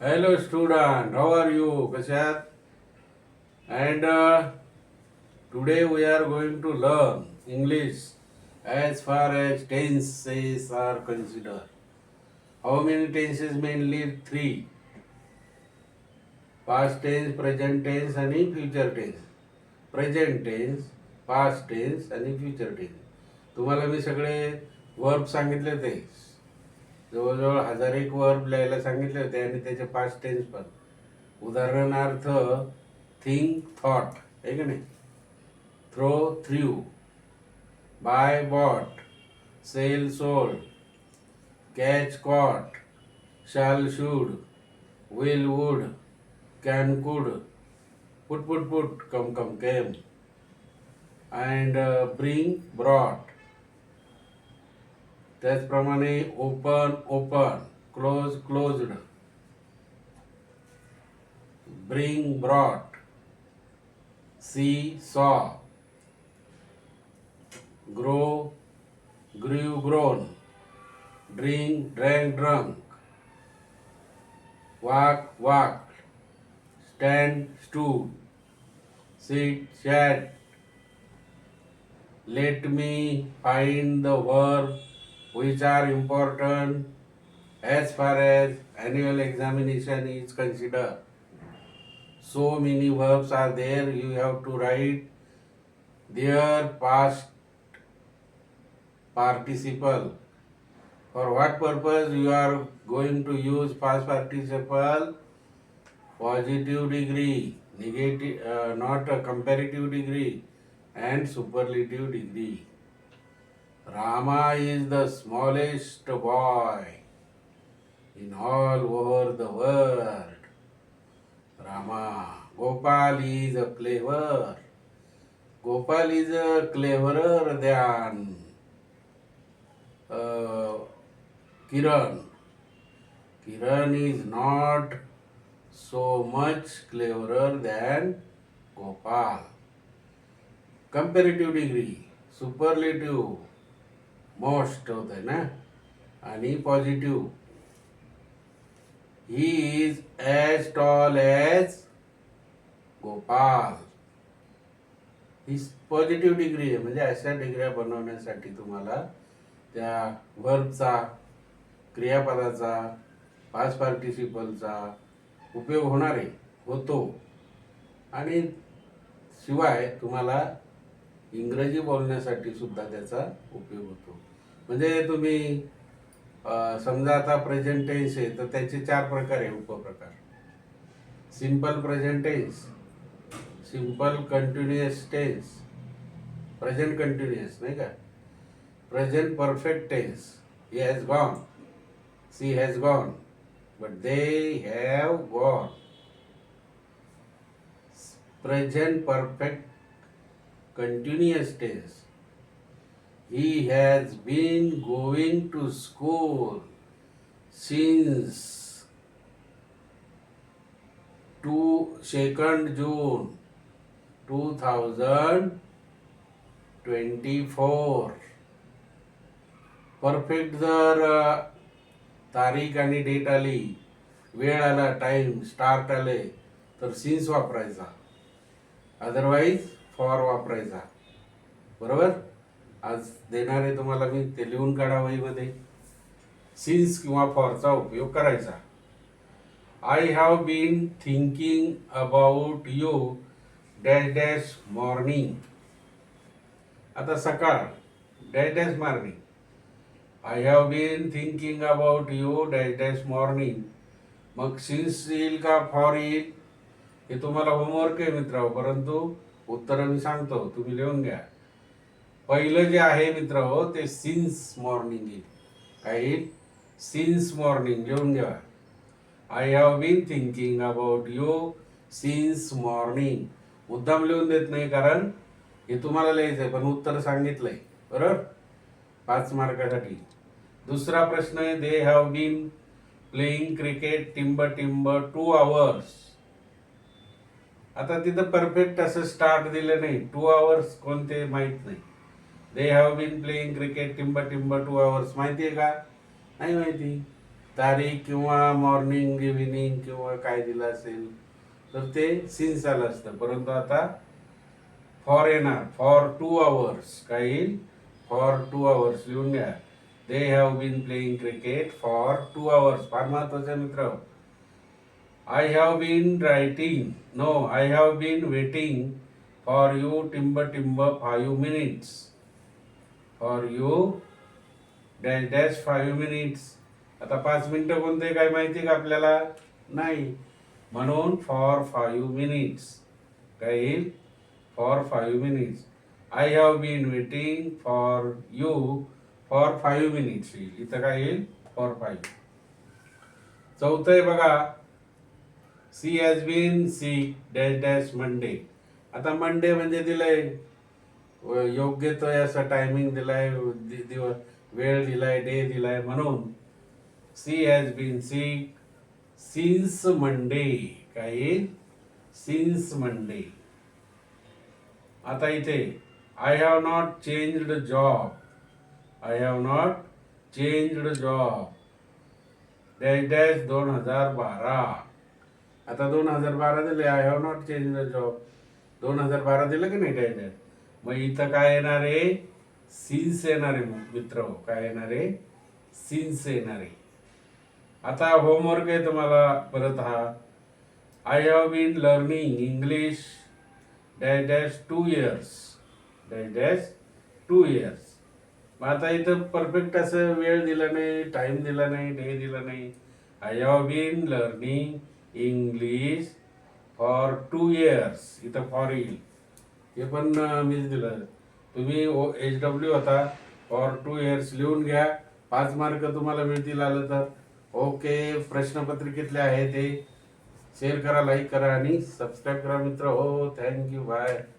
Hello student, how are you? Kashat? And today we are going to learn English as far as tenses are considered. How many tenses mainly? Three. Past tense, present tense आणि future tense. Present tense, past tense आणि future tense. तुम्हाला मी सगळे verb सांगितले ते जवळजवळ 1001 verb लिहायला सांगितले होते आणि त्याचे पास्ट टेन्स पण. उदाहरणार्थ थिंक थॉट आहे का नाही, throw threw, buy bought, sell sold, catch caught, shall should, will would, can could, put put put, come come came, and bring brought. त्याचप्रमाणे open open, close closed, bring brought, see saw, grow grew grown, drink drank drunk, walk walked, stand stood, sit sat. Let me find the verb which are important as far as annual examination is considered. So many verbs are there, you have to write their past participle. For what purpose you are going to use past participle? Positive degree, negative, not a comparative degree, and superlative degree. Rama is the smallest boy in all over the world. Rama. Gopal is a clever. Gopal is cleverer than Kiran. Kiran is not so much cleverer than Gopal. Comparative degree, superlative, most होते ना, आणि positive. He is as tall as Gopal. He positive degree आहे. म्हणजे अशा डिग्र्या बनवण्यासाठी तुम्हाला त्या वर्बचा, क्रियापदाचा, past पार्टिसिपलचा उपयोग होणार आहे, होतो. आणि शिवाय तुम्हाला इंग्रजी बोलण्यासाठी सुद्धा त्याचा उपयोग होतो. म्हणजे तुम्ही समजा आता प्रेझेंट टेन्स आहे तर त्याचे 4 प्रकार आहे, उपप्रकार. Simple present tense, simple continuous tense, present continuous नाही का, present perfect tense, he has gone, she has gone, but they have gone. Present perfect continuous tense, he has been going to school since 2nd June 2024. Perfect जर तारीख आणि date आली, वेळ आला, time start आले तर सिन्स वापरायचा, otherwise for वापरायचा. बरोबर. आज देणार आहे तुम्हाला मी, ते लिहून काढा वहीमध्ये. सिन्स किंवा फॉरचा उपयोग करायचा. I have been thinking about you dash dash morning. आता सकाळ, dash dash morning. I have been thinking about you dash dash morning. मग सिन्स येईल का फॉर येईल हे तुम्हाला होमवर्क आहे मित्रांनो, परंतु उत्तर मी सांगतो, तुम्ही लिहून घ्या. पहिलं जे आहे मित्रांनो ते सिन्स मॉर्निंग येईल. काय येईल? Since morning. लिहून घ्या. I have been thinking about you since morning. मुद्दाम लिहून देत नाही, कारण हे तुम्हाला लिहायचंय पण उत्तर सांगितलंय. बरोबर. 5 मार्कासाठी. दुसरा प्रश्न आहे, they have been playing cricket टिंब टिंब 2 hours. आता तिथं परफेक्ट असं स्टार्ट दिलं नाही, 2 hours कोणते माहित नाही. They have been playing cricket टिंब टिंब 2 hours माहिती आहे का? नाही माहिती. तारीख किंवा मॉर्निंग इव्हिनिंग किंवा काय दिलं असेल तर ते सिन्स आलं असतं. परंतु आता फॉर येणार, फॉर 2 hours काय येईल, फॉर 2 hours लिहून घ्या. They have been playing cricket for 2 hours. फार महत्वाचं मित्र. I have been writing, no, I have been waiting for you टिंब 5 minutes. For you dash dash 5 minutes. आता 5 मिनिटं कोणते काय माहिती का आपल्याला? नाही. म्हणून फॉर 5 minutes काय येईल, for 5 minutes. I have been waiting for you for 5 minutes येईल. इथं काय येईल, फॉर 5. चौथं आहे बघा, she has been sick dash dash Monday. आता मंडे म्हणजे दिलंय योग्य तो असं टायमिंग दिलाय, दिवस वेळ दिलाय, डे दिलाय. म्हणून she has been sick since Monday काय येईल, सिन्स मंडे. आता इथे I have not changed job, I have not changed job dash dash 2012. आता 2012 दिले, I have not changed job 2012 दिलं की नाही डॅश डॅश. मग इथं काय येणार आहे, सिन्स येणार आहे मित्र. काय येणार आहे, सिन्स येणार आहे. आता होमवर्क आहे तुम्हाला परत हा. I have been learning English dash dash 2 years dash dash 2 years. मग आता इथं परफेक्ट असं वेळ दिला नाही, टाइम दिला नाही, डे दिला नाही. I have been learning English for 2 years. इथं फॉर येईल. हे पण मीच दिलं. तुम्ही HW होता, फॉर 2 years लिहून घ्या. 5 मार्क तुम्हाला मिळतील आलं तर. ओके, प्रश्नपत्रिकेतले आहे ते शेअर करा, लाईक करा आणि सबस्क्राईब करा मित्र. हो, थँक्यू, बाय.